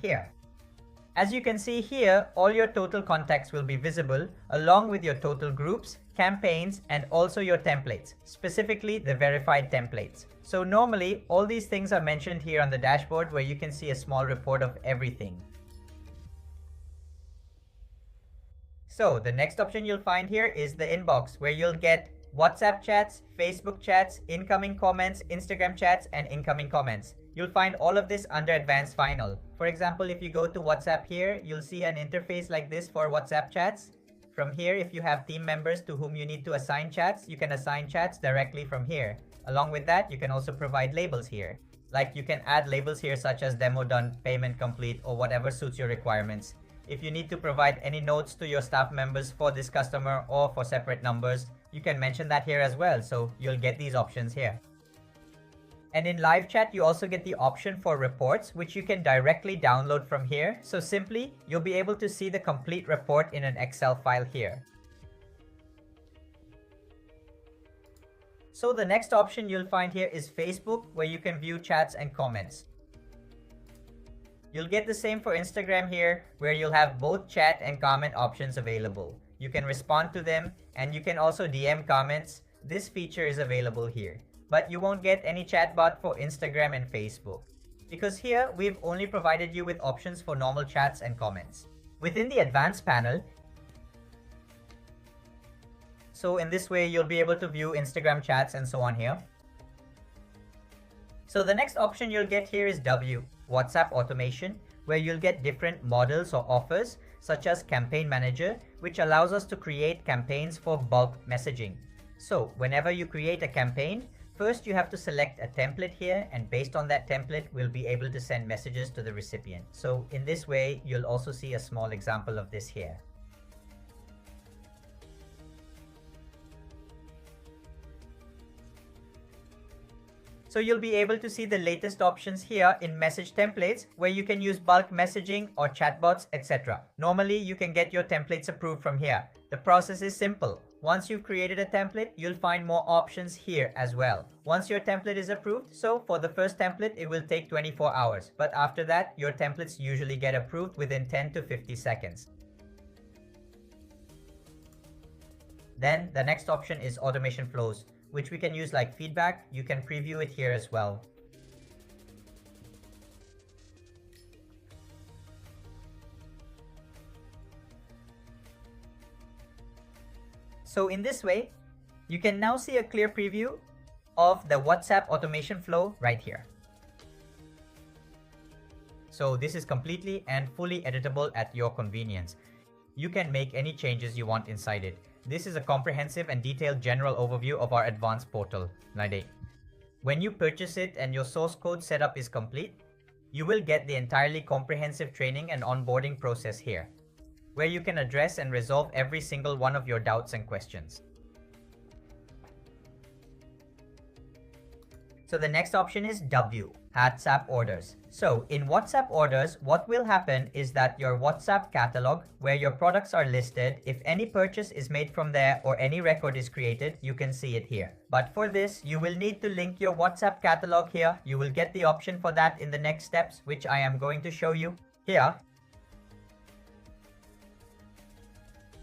here. As you can see here, all your total contacts will be visible along with your total groups, campaigns, and also your templates, specifically the verified templates. So normally, all these things are mentioned here on the dashboard where you can see a small report of everything. So the next option you'll find here is the inbox, where you'll get WhatsApp chats, Facebook chats, incoming comments, Instagram chats, and incoming comments. You'll find all of this under Advanced Final. For example, if you go to WhatsApp here, you'll see an interface like this for WhatsApp chats. From here, if you have team members to whom you need to assign chats, you can assign chats directly from here. Along with that, you can also provide labels here. Like you can add labels here such as demo done, payment complete, or whatever suits your requirements. If you need to provide any notes to your staff members for this customer or for separate numbers, you can mention that here as well. So you'll get these options here. And in live chat, you also get the option for reports, which you can directly download from here. So simply, you'll be able to see the complete report in an Excel file here. So the next option you'll find here is Facebook, where you can view chats and comments. You'll get the same for Instagram here, where you'll have both chat and comment options available. You can respond to them, and you can also DM comments. This feature is available here. But you won't get any chatbot for Instagram and Facebook, because here we've only provided you with options for normal chats and comments. Within the advanced panel, so in this way you'll be able to view Instagram chats and so on here. So the next option you'll get here is W, WhatsApp automation, where you'll get different models or offers such as Campaign Manager, which allows us to create campaigns for bulk messaging. So whenever you create a campaign, first you have to select a template here, and based on that template, we'll be able to send messages to the recipient. So in this way, you'll also see a small example of this here. So you'll be able to see the latest options here in message templates, where you can use bulk messaging or chatbots, etc. Normally, you can get your templates approved from here. The process is simple. Once you've created a template, you'll find more options here as well. Once your template is approved, so for the first template, it will take 24 hours. But after that, your templates usually get approved within 10 to 50 seconds. Then the next option is automation flows, which we can use like feedback. You can preview it here as well. So in this way, you can now see a clear preview of the WhatsApp automation flow right here. So this is completely and fully editable at your convenience. You can make any changes you want inside it. This is a comprehensive and detailed general overview of our advanced portal. When you purchase it and your source code setup is complete, you will get the entirely comprehensive training and onboarding process here, where you can address and resolve every single one of your doubts and questions. So the next option is W, WhatsApp orders. So in WhatsApp orders, what will happen is that your WhatsApp catalog, where your products are listed, if any purchase is made from there or any record is created, you can see it here. But for this, you will need to link your WhatsApp catalog here. You will get the option for that in the next steps, which I am going to show you here.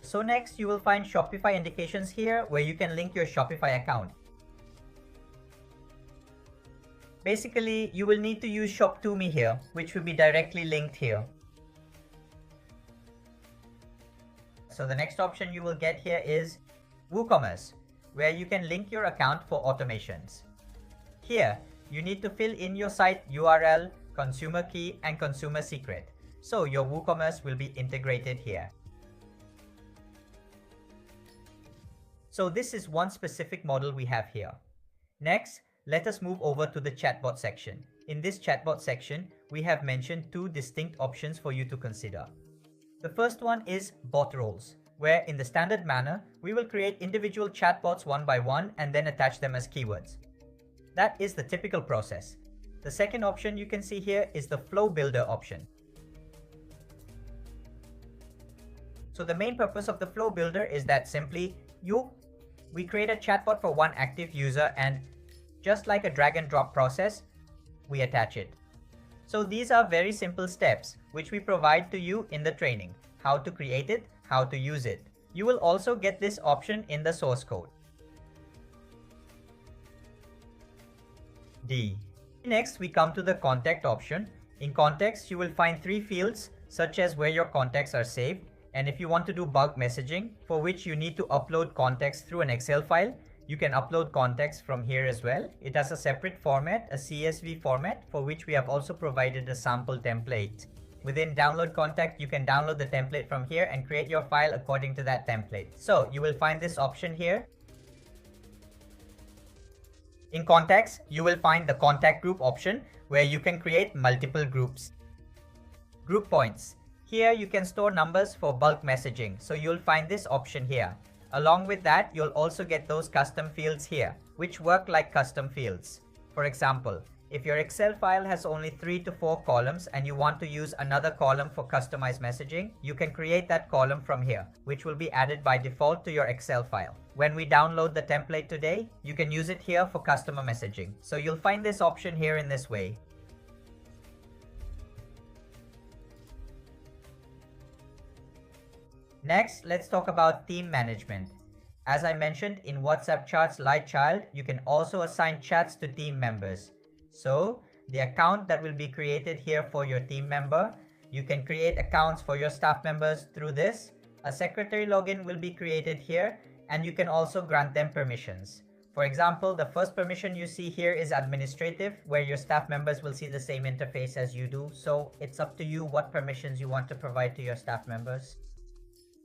So next, you will find Shopify indications here, where you can link your Shopify account. Basically, you will need to use Shop to Me here, which will be directly linked here. So the next option you will get here is WooCommerce, where you can link your account for automations. Here, you need to fill in your site URL, consumer key, and consumer secret. So your WooCommerce will be integrated here. So this is one specific model we have here. Next, let us move over to the chatbot section. In this chatbot section, we have mentioned two distinct options for you to consider. The first one is bot roles, where in the standard manner, we will create individual chatbots one by one and then attach them as keywords. That is the typical process. The second option you can see here is the flow builder option. So the main purpose of the flow builder is that simply we create a chatbot for one active user, and just like a drag and drop process, we attach it. So these are very simple steps which we provide to you in the training. How to create it, how to use it. You will also get this option in the source code. D. Next, we come to the contact option. In context, you will find 3 fields such as where your contacts are saved, and if you want to do bulk messaging, for which you need to upload contacts through an Excel file, you can upload contacts from here as well. It has a separate format, a CSV format, for which we have also provided a sample template. Within download contact, you can download the template from here and create your file according to that template. So you will find this option here. In contacts, you will find the contact group option where you can create multiple groups. Group points. Here you can store numbers for bulk messaging. So you'll find this option here. Along with that, you'll also get those custom fields here, which work like custom fields. For example, if your Excel file has only 3 to 4 columns and you want to use another column for customized messaging, you can create that column from here, which will be added by default to your Excel file. When we download the template today, you can use it here for customer messaging. So you'll find this option here in this way. Next, let's talk about theme management. As I mentioned in WhatsApp Chats Lite Child, you can also assign chats to team members. So the account that will be created here for your team member, you can create accounts for your staff members through this. A secretary login will be created here, and you can also grant them permissions. For example, the first permission you see here is administrative, where your staff members will see the same interface as you do. So it's up to you what permissions you want to provide to your staff members.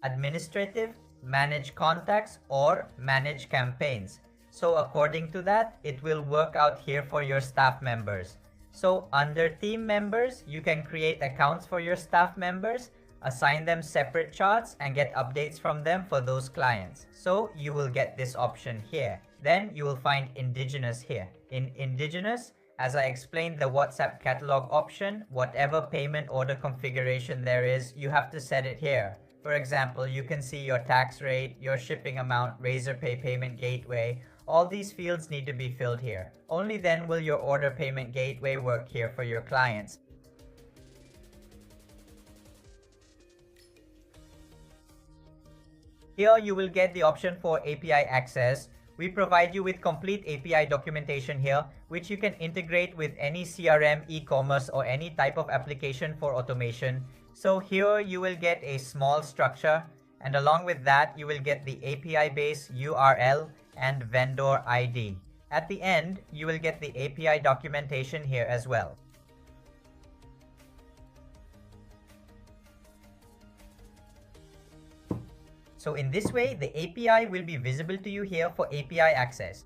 Administrative, manage contacts, or manage campaigns. So according to that, it will work out here for your staff members. So under team members, you can create accounts for your staff members, assign them separate charts, and get updates from them for those clients. So you will get this option here. Then you will find indigenous here. In indigenous, as I explained the WhatsApp catalog option, whatever payment order configuration there is, you have to set it here. For example, you can see your tax rate, your shipping amount, Razorpay payment gateway. All these fields need to be filled here. Only then will your order payment gateway work here for your clients. Here you will get the option for API access. We provide you with complete API documentation here, which you can integrate with any CRM, e-commerce, or any type of application for automation. So here you will get a small structure, and along with that you will get the API base URL and vendor ID. At the end, you will get the API documentation here as well. So in this way, the API will be visible to you here for API access.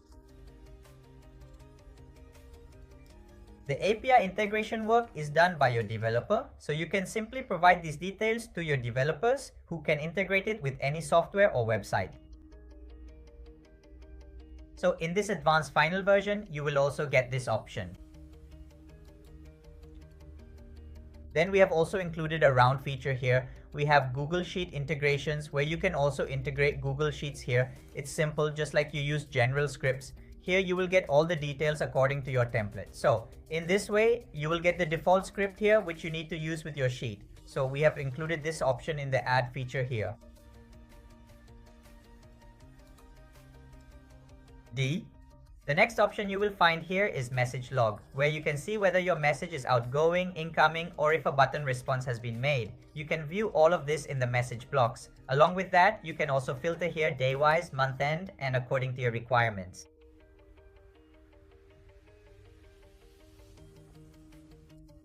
The API integration work is done by your developer, so you can simply provide these details to your developers who can integrate it with any software or website. So in this advanced final version, you will also get this option. Then we have also included a round feature here. We have Google Sheet integrations where you can also integrate Google Sheets here. It's simple, just like you use general scripts. Here you will get all the details according to your template. So in this way, you will get the default script here, which you need to use with your sheet. So we have included this option in the add feature here. D. The next option you will find here is message log, where you can see whether your message is outgoing, incoming, or if a button response has been made. You can view all of this in the message blocks. Along with that, you can also filter here day-wise, month-end, and according to your requirements.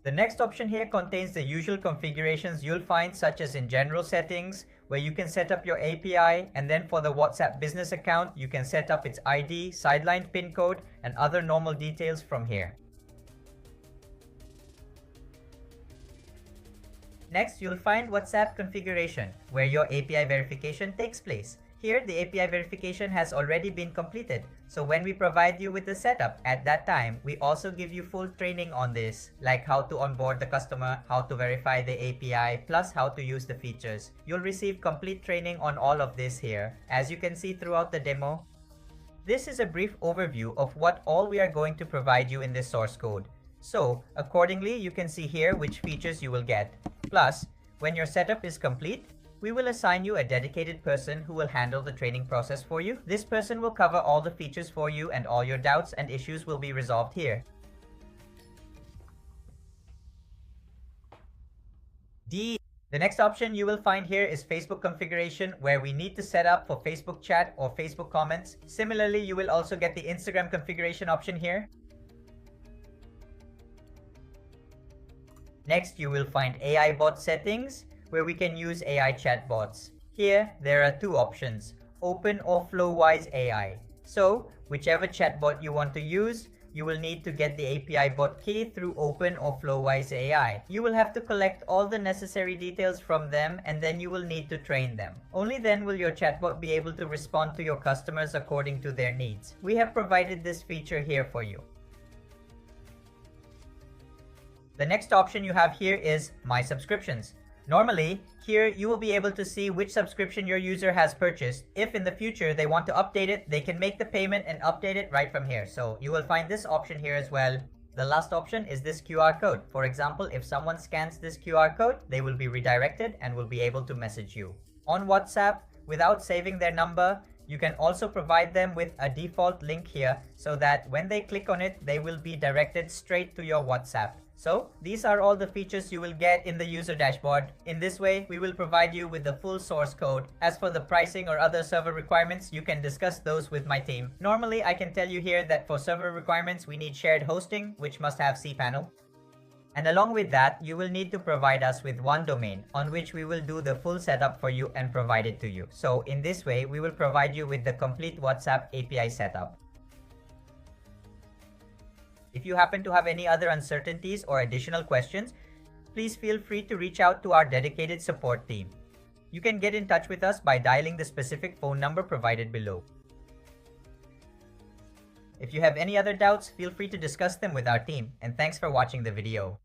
The next option here contains the usual configurations you'll find, such as in general settings, where you can set up your API, and then for the WhatsApp business account, you can set up its ID, sidelined PIN code, and other normal details from here. Next, you'll find WhatsApp configuration, where your API verification takes place. Here, the API verification has already been completed. So when we provide you with the setup at that time, we also give you full training on this, like how to onboard the customer, how to verify the API, plus how to use the features. You'll receive complete training on all of this here, as you can see throughout the demo. This is a brief overview of what all we are going to provide you in this source code. So accordingly, you can see here which features you will get. Plus, when your setup is complete, we will assign you a dedicated person who will handle the training process for you. This person will cover all the features for you and all your doubts and issues will be resolved here. D. The next option you will find here is Facebook configuration, where we need to set up for Facebook chat or Facebook comments. Similarly, you will also get the Instagram configuration option here. Next, you will find AI bot settings, where we can use AI chatbots. Here, there are two options, Open or Flowise AI. So, whichever chatbot you want to use, you will need to get the API bot key through Open or Flowise AI. You will have to collect all the necessary details from them and then you will need to train them. Only then will your chatbot be able to respond to your customers according to their needs. We have provided this feature here for you. The next option you have here is My Subscriptions. Normally, here you will be able to see which subscription your user has purchased. If in the future they want to update it, they can make the payment and update it right from here. So you will find this option here as well. The last option is this QR code. For example, if someone scans this QR code, they will be redirected and will be able to message you. On WhatsApp, without saving their number, you can also provide them with a default link here so that when they click on it, they will be directed straight to your WhatsApp. So these are all the features you will get in the user dashboard. In this way, we will provide you with the full source code. As for the pricing or other server requirements, you can discuss those with my team. Normally, I can tell you here that for server requirements, we need shared hosting, which must have cPanel. And along with that, you will need to provide us with one domain on which we will do the full setup for you and provide it to you. So in this way, we will provide you with the complete WhatsApp API setup. If you happen to have any other uncertainties or additional questions, please feel free to reach out to our dedicated support team. You can get in touch with us by dialing the specific phone number provided below. If you have any other doubts, feel free to discuss them with our team, and thanks for watching the video.